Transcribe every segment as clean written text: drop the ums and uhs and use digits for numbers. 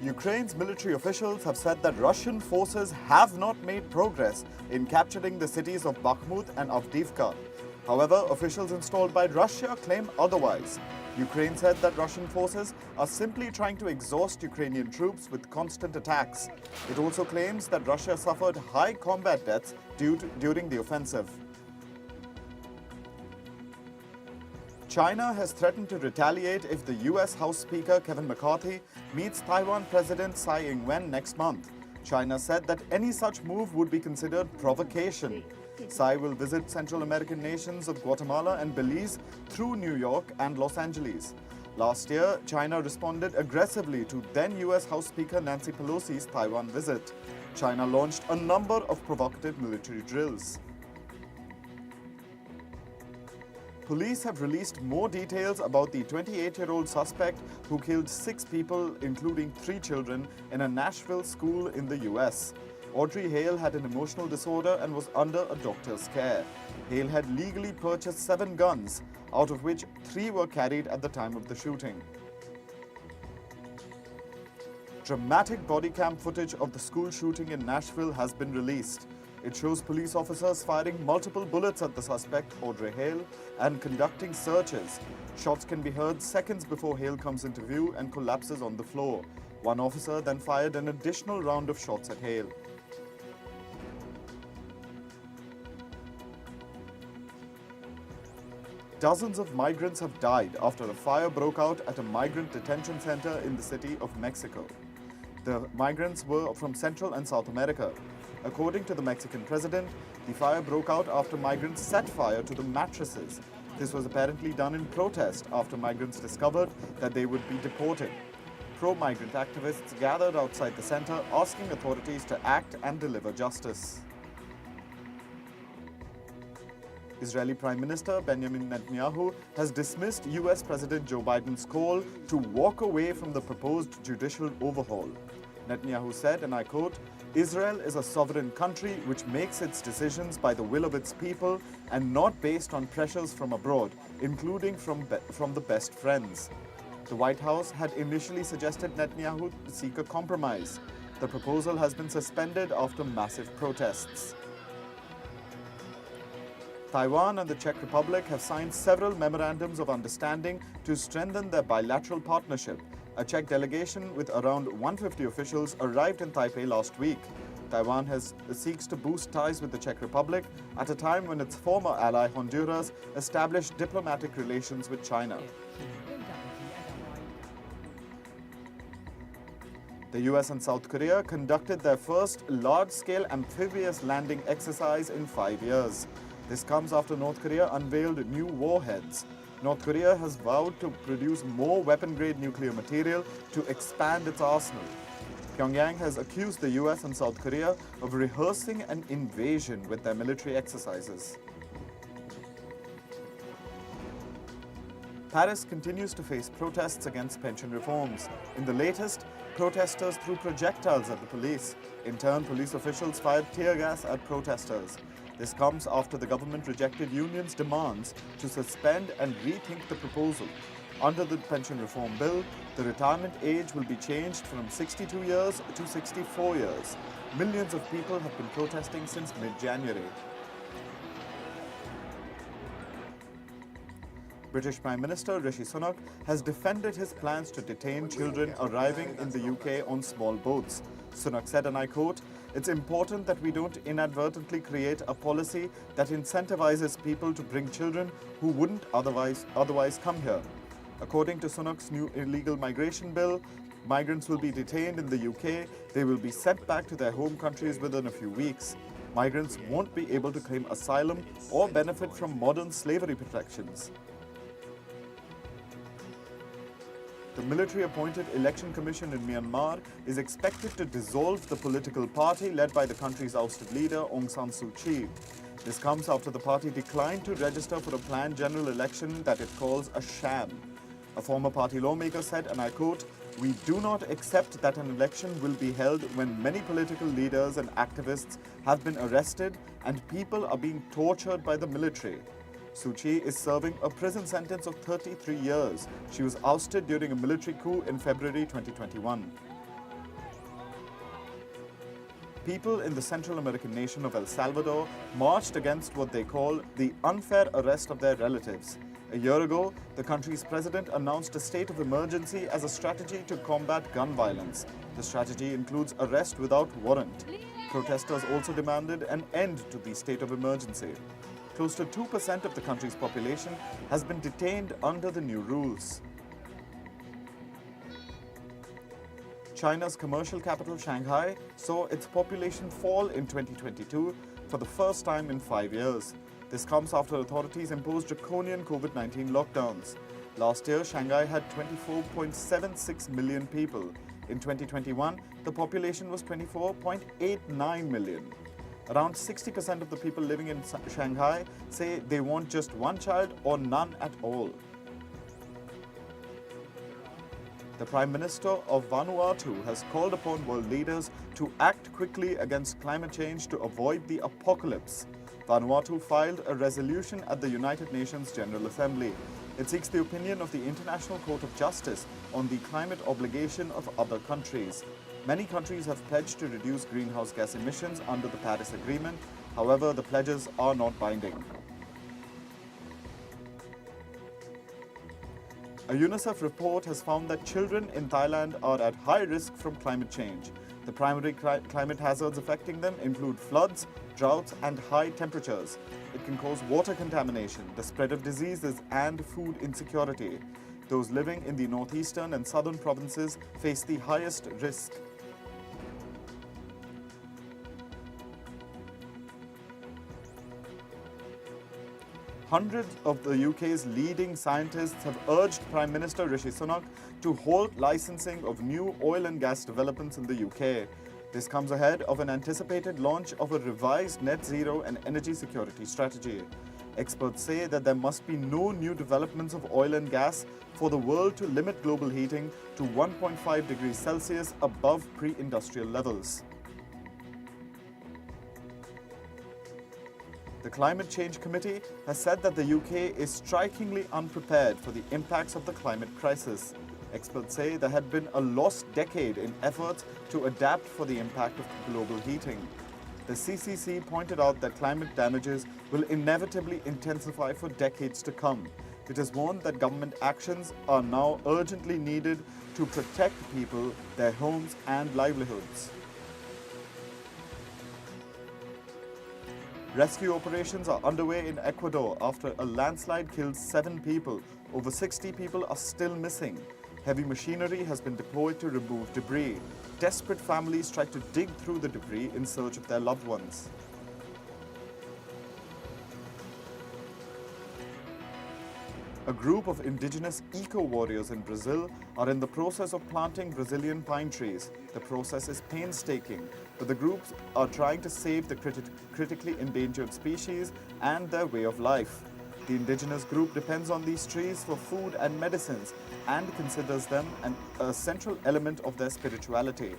Ukraine's military officials have said that Russian forces have not made progress in capturing the cities of Bakhmut and Avdiivka. However, officials installed by Russia claim otherwise. Ukraine said that Russian forces are simply trying to exhaust Ukrainian troops with constant attacks. It also claims that Russia suffered high combat deaths during the offensive. China has threatened to retaliate if the US House Speaker Kevin McCarthy meets Taiwan President Tsai Ing-wen next month. China said that any such move would be considered provocation. Tsai will visit Central American nations of Guatemala and Belize through New York and Los Angeles. Last year, China responded aggressively to then US House Speaker Nancy Pelosi's Taiwan visit. China launched a number of provocative military drills. Police have released more details about the 28-year-old suspect who killed 6 people, including 3 children, in a Nashville school in the US. Audrey Hale had an emotional disorder and was under a doctor's care. Hale had legally purchased 7 guns, out of which 3 were carried at the time of the shooting. Dramatic body cam footage of the school shooting in Nashville has been released. It shows police officers firing multiple bullets at the suspect, Audrey Hale, and conducting searches. Shots can be heard seconds before Hale comes into view and collapses on the floor. One officer then fired an additional round of shots at Hale. Dozens of migrants have died after a fire broke out at a migrant detention center in the city of Mexico. The migrants were from Central and South America. According to the Mexican president, the fire broke out after migrants set fire to the mattresses. This was apparently done in protest after migrants discovered that they would be deported. Pro-migrant activists gathered outside the center, asking authorities to act and deliver justice. Israeli Prime Minister Benjamin Netanyahu has dismissed US President Joe Biden's call to walk away from the proposed judicial overhaul. Netanyahu said, and I quote, "Israel is a sovereign country which makes its decisions by the will of its people and not based on pressures from abroad, including from the best friends." The White House had initially suggested Netanyahu seek a compromise. The proposal has been suspended after massive protests. Taiwan and the Czech Republic have signed several memorandums of understanding to strengthen their bilateral partnership. A Czech delegation with around 150 officials arrived in Taipei last week. Taiwan seeks to boost ties with the Czech Republic at a time when its former ally Honduras established diplomatic relations with China. The US and South Korea conducted their first large-scale amphibious landing exercise in 5 years. This comes after North Korea unveiled new warheads. North Korea has vowed to produce more weapon-grade nuclear material to expand its arsenal. Pyongyang has accused the US and South Korea of rehearsing an invasion with their military exercises. Paris continues to face protests against pension reforms. In the latest, protesters threw projectiles at the police. In turn, police officials fired tear gas at protesters. This comes after the government rejected unions' demands to suspend and rethink the proposal. Under the pension reform bill, the retirement age will be changed from 62 years to 64 years. Millions of people have been protesting since mid-January. British Prime Minister Rishi Sunak has defended his plans to detain children arriving in the UK on small boats. Sunak said, and I quote, "It's important that we don't inadvertently create a policy that incentivizes people to bring children who wouldn't otherwise come here." According to Sunak's new illegal migration bill, migrants will be detained in the UK. They will be sent back to their home countries within a few weeks. Migrants won't be able to claim asylum or benefit from modern slavery protections. The military-appointed election commission in Myanmar is expected to dissolve the political party led by the country's ousted leader, Aung San Suu Kyi. This comes after the party declined to register for a planned general election that it calls a sham. A former party lawmaker said, and I quote, "We do not accept that an election will be held when many political leaders and activists have been arrested and people are being tortured by the military." Suu Kyi is serving a prison sentence of 33 years. She was ousted during a military coup in February 2021. people in the Central American nation of El Salvador marched against what they call the unfair arrest of their relatives. A year ago, the country's president announced a state of emergency as a strategy to combat gun violence. The strategy includes arrest without warrant. Protesters also demanded an end to the state of emergency. Close to 2% of the country's population has been detained under the new rules. China's commercial capital, Shanghai, saw its population fall in 2022 for the first time in 5 years. This comes after authorities imposed draconian COVID-19 lockdowns. Last year, Shanghai had 24.76 million people. In 2021, the population was 24.89 million. Around 60% of the people living in Shanghai say they want just one child or none at all. The Prime Minister of Vanuatu has called upon world leaders to act quickly against climate change to avoid the apocalypse. Vanuatu filed a resolution at the United Nations General Assembly. It seeks the opinion of the International Court of Justice on the climate obligation of other countries. Many countries have pledged to reduce greenhouse gas emissions under the Paris Agreement. However, the pledges are not binding. A UNICEF report has found that children in Thailand are at high risk from climate change. The primary climate hazards affecting them include floods, droughts, and high temperatures. It can cause water contamination, the spread of diseases, and food insecurity. Those living in the northeastern and southern provinces face the highest risk. Hundreds of the UK's leading scientists have urged Prime Minister Rishi Sunak to halt licensing of new oil and gas developments in the UK. This comes ahead of an anticipated launch of a revised net zero and energy security strategy. Experts say that there must be no new developments of oil and gas for the world to limit global heating to 1.5 degrees Celsius above pre-industrial levels. The Climate Change Committee has said that the UK is strikingly unprepared for the impacts of the climate crisis. Experts say there had been a lost decade in efforts to adapt for the impact of global heating. The CCC pointed out that climate damages will inevitably intensify for decades to come. It has warned that government actions are now urgently needed to protect people, their homes, and livelihoods. Rescue operations are underway in Ecuador after a landslide killed 7 people. Over 60 people are still missing. Heavy machinery has been deployed to remove debris. Desperate families try to dig through the debris in search of their loved ones. A group of indigenous eco-warriors in Brazil are in the process of planting Brazilian pine trees. The process is painstaking, but the groups are trying to save the critically endangered species and their way of life. The indigenous group depends on these trees for food and medicines and considers them a central element of their spirituality.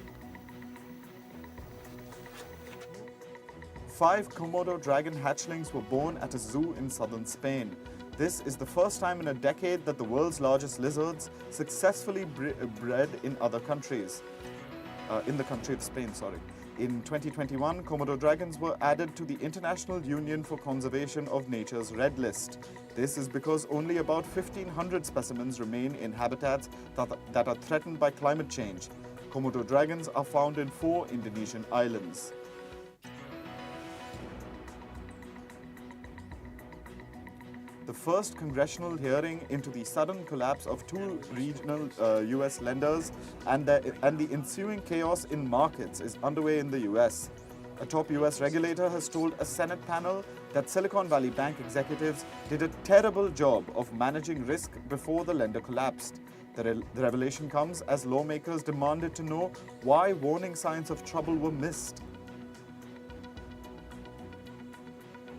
5 Komodo dragon hatchlings were born at a zoo in southern Spain. This is the first time in a decade that the world's largest lizards successfully bred in other countries. In the country of Spain, sorry. In 2021, Komodo dragons were added to the International Union for Conservation of Nature's Red List. This is because only about 1,500 specimens remain in habitats that are threatened by climate change. Komodo dragons are found in 4 Indonesian islands. The first congressional hearing into the sudden collapse of 2 regional US lenders and the ensuing chaos in markets is underway in the US. A top US regulator has told a Senate panel that Silicon Valley Bank executives did a terrible job of managing risk before the lender collapsed. The revelation comes as lawmakers demanded to know why warning signs of trouble were missed.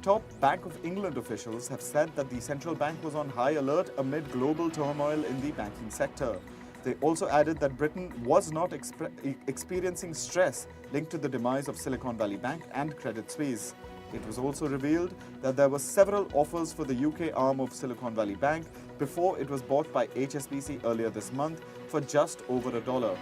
Top Bank of England officials have said that the central bank was on high alert amid global turmoil in the banking sector. They also added that Britain was not experiencing stress linked to the demise of Silicon Valley Bank and Credit Suisse. It was also revealed that there were several offers for the UK arm of Silicon Valley Bank before it was bought by HSBC earlier this month for just over $1.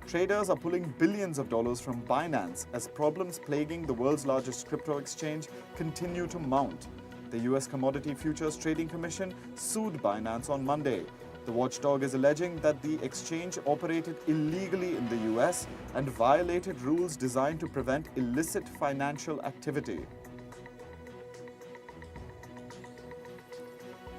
Traders are pulling billions of dollars from Binance as problems plaguing the world's largest crypto exchange continue to mount. The US Commodity Futures Trading Commission sued Binance on Monday. The watchdog is alleging that the exchange operated illegally in the US and violated rules designed to prevent illicit financial activity.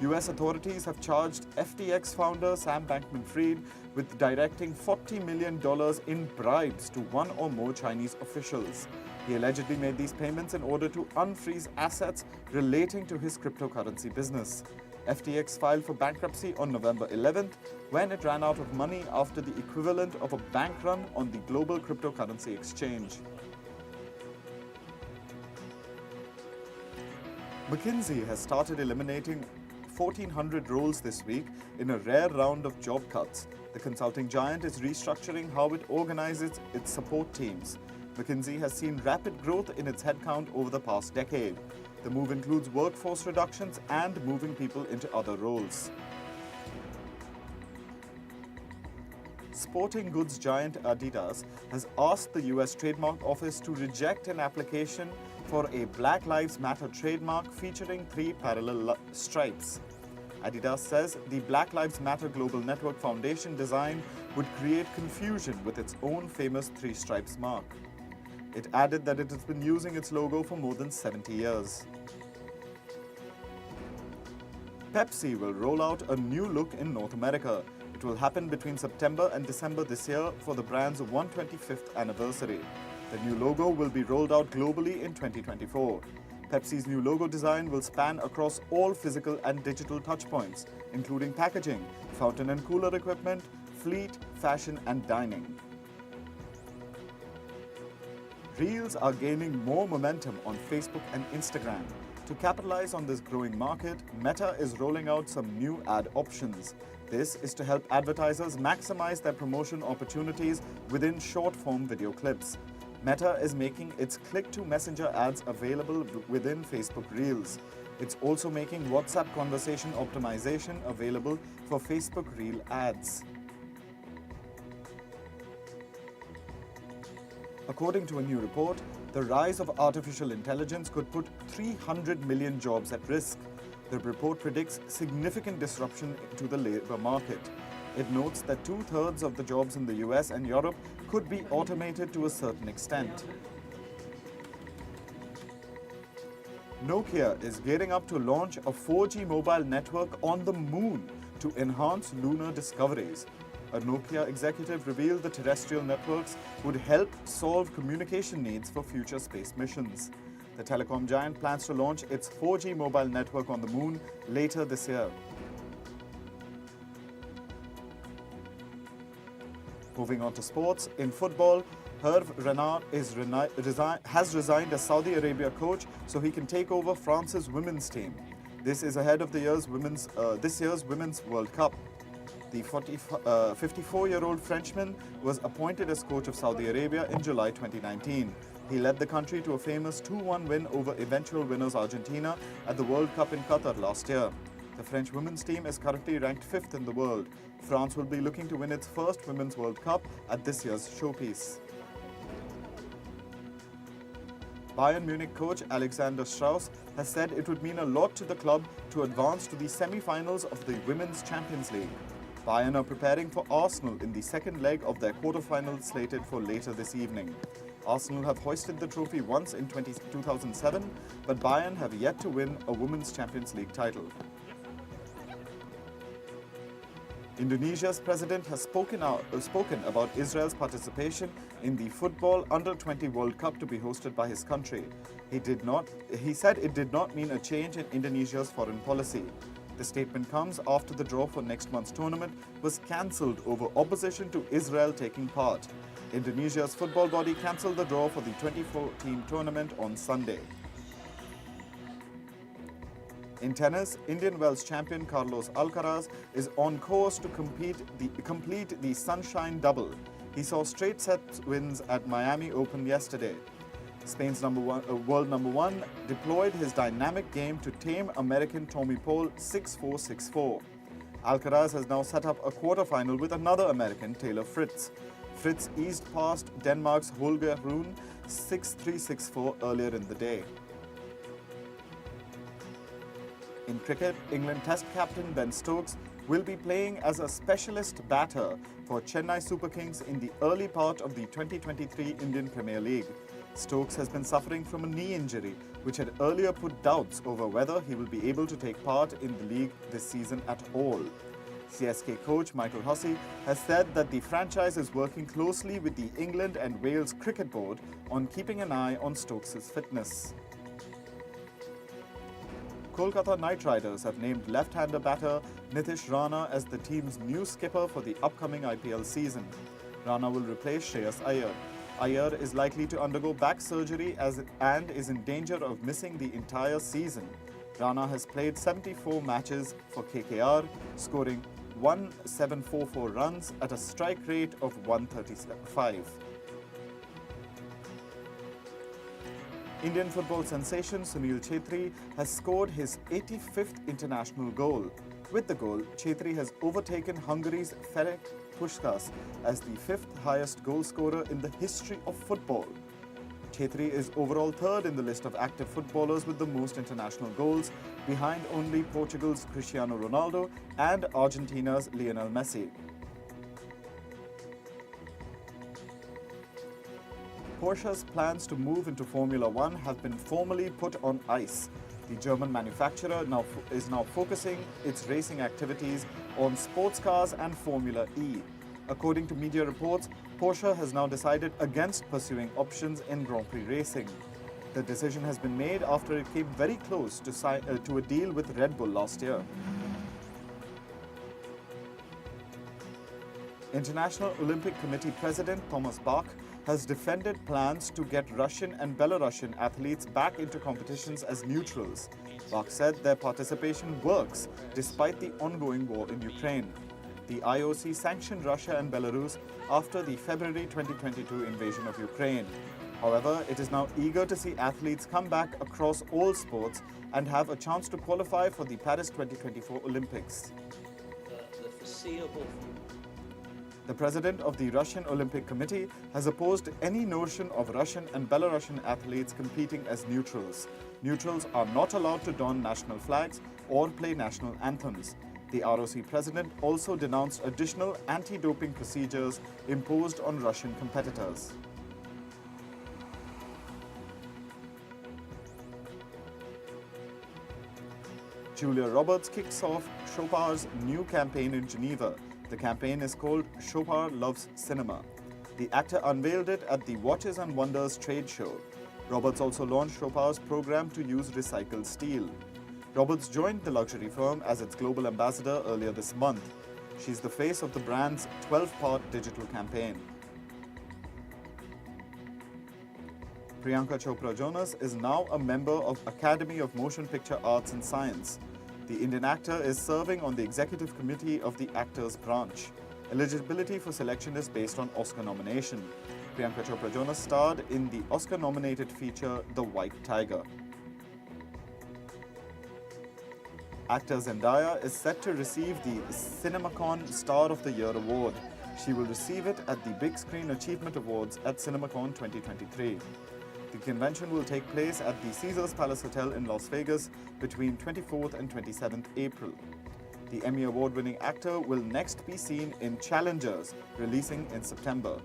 US authorities have charged FTX founder Sam Bankman-Fried with directing $40 million in bribes to one or more Chinese officials. He allegedly made these payments in order to unfreeze assets relating to his cryptocurrency business. FTX filed for bankruptcy on November 11th when it ran out of money after the equivalent of a bank run on the global cryptocurrency exchange. McKinsey has started eliminating 1,400 roles this week in a rare round of job cuts. The consulting giant is restructuring how it organizes its support teams. McKinsey has seen rapid growth in its headcount over the past decade. The move includes workforce reductions and moving people into other roles. Sporting goods giant Adidas has asked the US Trademark Office to reject an application for a Black Lives Matter trademark featuring 3 parallel stripes. Adidas says the Black Lives Matter Global Network Foundation design would create confusion with its own famous 3 stripes mark. It added that it has been using its logo for more than 70 years. Pepsi will roll out a new look in North America. It will happen between September and December this year for the brand's 125th anniversary. The new logo will be rolled out globally in 2024. Pepsi's new logo design will span across all physical and digital touchpoints, including packaging, fountain and cooler equipment, fleet, fashion, and dining. Reels are gaining more momentum on Facebook and Instagram. To capitalize on this growing market, Meta is rolling out some new ad options. This is to help advertisers maximize their promotion opportunities within short-form video clips. Meta is making its click-to-messenger ads available within Facebook Reels. It's also making WhatsApp conversation optimization available for Facebook Reel ads. According to a new report, the rise of artificial intelligence could put 300 million jobs at risk. The report predicts significant disruption to the labor market. It notes that 2/3 of the jobs in the US and Europe could be automated to a certain extent. Nokia is gearing up to launch a 4G mobile network on the moon to enhance lunar discoveries. A Nokia executive revealed the terrestrial networks would help solve communication needs for future space missions. The telecom giant plans to launch its 4G mobile network on the moon later this year. Moving on to sports, in football, Hervé Renard has resigned as Saudi Arabia coach so he can take over France's women's team. This is ahead of this year's Women's World Cup. The 54-year-old Frenchman was appointed as coach of Saudi Arabia in July 2019. He led the country to a famous 2-1 win over eventual winners Argentina at the World Cup in Qatar last year. The French women's team is currently ranked 5th in the world. France will be looking to win its first Women's World Cup at this year's showpiece. Bayern Munich coach Alexander Strauss has said it would mean a lot to the club to advance to the semi-finals of the Women's Champions League. Bayern are preparing for Arsenal in the second leg of their quarter-final slated for later this evening. Arsenal have hoisted the trophy once in 2007, but Bayern have yet to win a Women's Champions League title. Indonesia's president has spoken about Israel's participation in the Football Under-20 World Cup to be hosted by his country. He said it did not mean a change in Indonesia's foreign policy. The statement comes after the draw for next month's tournament was cancelled over opposition to Israel taking part. Indonesia's football body cancelled the draw for the 2014 tournament on Sunday. In tennis, Indian Wells champion Carlos Alcaraz is on course to complete the Sunshine Double. He saw straight set wins at Miami Open yesterday. Spain's world number one deployed his dynamic game to tame American Tommy Paul 6-4, 6-4. Alcaraz has now set up a quarterfinal with another American, Taylor Fritz. Fritz eased past Denmark's Holger Rune 6-3, 6-4 earlier in the day. In cricket, England Test captain Ben Stokes will be playing as a specialist batter for Chennai Super Kings in the early part of the 2023 Indian Premier League. Stokes has been suffering from a knee injury, which had earlier put doubts over whether he will be able to take part in the league this season at all. CSK coach Michael Hussey has said that the franchise is working closely with the England and Wales Cricket Board on keeping an eye on Stokes' fitness. Kolkata Knight Riders have named left-hander batter Nitish Rana as the team's new skipper for the upcoming IPL season. Rana will replace Shreyas Iyer. Iyer is likely to undergo back surgery and is in danger of missing the entire season. Rana has played 74 matches for KKR, scoring 1,744 runs at a strike rate of 135. Indian football sensation Sunil Chhetri has scored his 85th international goal. With the goal, Chhetri has overtaken Hungary's Ferenc Puskás as the fifth highest goal scorer in the history of football. Chhetri is overall third in the list of active footballers with the most international goals, behind only Portugal's Cristiano Ronaldo and Argentina's Lionel Messi. Porsche's plans to move into Formula One have been formally put on ice. The German manufacturer is now focusing its racing activities on sports cars and Formula E. According to media reports, Porsche has now decided against pursuing options in Grand Prix racing. The decision has been made after it came very close to a deal with Red Bull last year. International Olympic Committee President Thomas Bach has defended plans to get Russian and Belarusian athletes back into competitions as neutrals. Bach said their participation works despite the ongoing war in Ukraine. The IOC sanctioned Russia and Belarus after the February 2022 invasion of Ukraine. However, it is now eager to see athletes come back across all sports and have a chance to qualify for the Paris 2024 Olympics. The foreseeable The president of the Russian Olympic Committee has opposed any notion of Russian and Belarusian athletes competing as neutrals. Neutrals are not allowed to don national flags or play national anthems. The ROC president also denounced additional anti-doping procedures imposed on Russian competitors. Julia Roberts kicks off Chopard's new campaign in Geneva. The campaign is called Chopard Loves Cinema. The actor unveiled it at the Watches and Wonders trade show. Roberts also launched Chopard's program to use recycled steel. Roberts joined the luxury firm as its global ambassador earlier this month. She's the face of the brand's 12-part digital campaign. Priyanka Chopra Jonas is now a member of Academy of Motion Picture Arts and Science. The Indian actor is serving on the executive committee of the Actors Branch. Eligibility for selection is based on Oscar nomination. Priyanka Chopra Jonas starred in the Oscar-nominated feature The White Tiger. Actor Zendaya is set to receive the CinemaCon Star of the Year award. She will receive it at the Big Screen Achievement Awards at CinemaCon 2023. The convention will take place at the Caesars Palace Hotel in Las Vegas between 24th and 27th April. The Emmy Award-winning actor will next be seen in Challengers, releasing in September.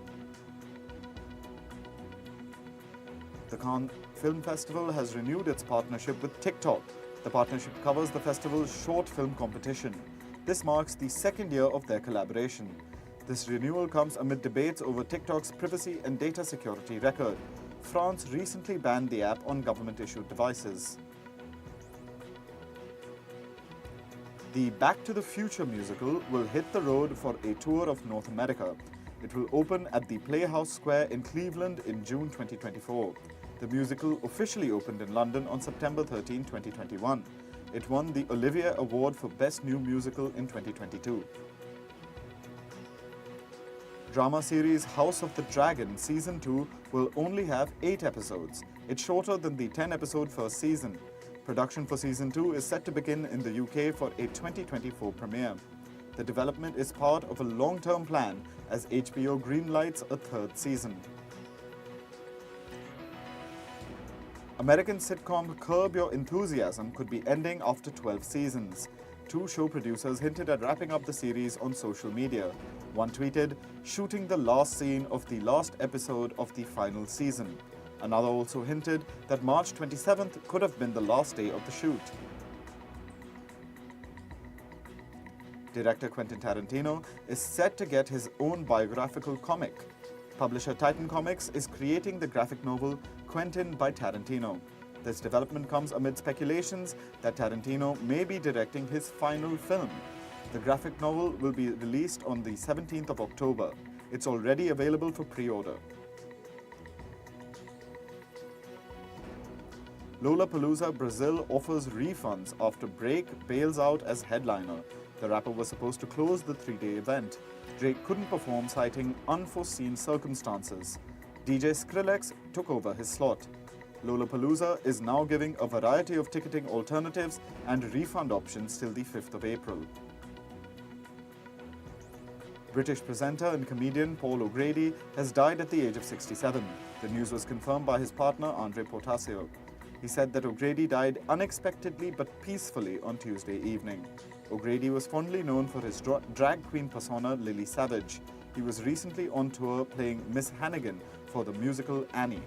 The Cannes Film Festival has renewed its partnership with TikTok. The partnership covers the festival's short film competition. This marks the second year of their collaboration. This renewal comes amid debates over TikTok's privacy and data security record. France recently banned the app on government-issued devices. The Back to the Future musical will hit the road for a tour of North America. It will open at the Playhouse Square in Cleveland in June 2024. The musical officially opened in London on September 13, 2021. It won the Olivier Award for Best New Musical in 2022. Drama series House of the Dragon Season 2 will only have 8 episodes. It's shorter than the 10-episode first season. Production for Season 2 is set to begin in the UK for a 2024 premiere. The development is part of a long-term plan as HBO greenlights a third season. American sitcom Curb Your Enthusiasm could be ending after 12 seasons. Two show producers hinted at wrapping up the series on social media. One tweeted, "Shooting the last scene of the last episode of the final season." Another also hinted that March 27th could have been the last day of the shoot. Director Quentin Tarantino is set to get his own biographical comic. Publisher Titan Comics is creating the graphic novel Quentin by Tarantino. This development comes amid speculations that Tarantino may be directing his final film. The graphic novel will be released on the 17th of October. It's already available for pre-order. Lollapalooza Brazil offers refunds after Drake bails out as headliner. The rapper was supposed to close the 3-day event. Drake couldn't perform, citing unforeseen circumstances. DJ Skrillex took over his slot. Lollapalooza is now giving a variety of ticketing alternatives and refund options till the 5th of April. British presenter and comedian Paul O'Grady has died at the age of 67. The news was confirmed by his partner Andre Portasio. He said that O'Grady died unexpectedly but peacefully on Tuesday evening. O'Grady was fondly known for his drag queen persona Lily Savage. He was recently on tour playing Miss Hannigan for the musical Annie.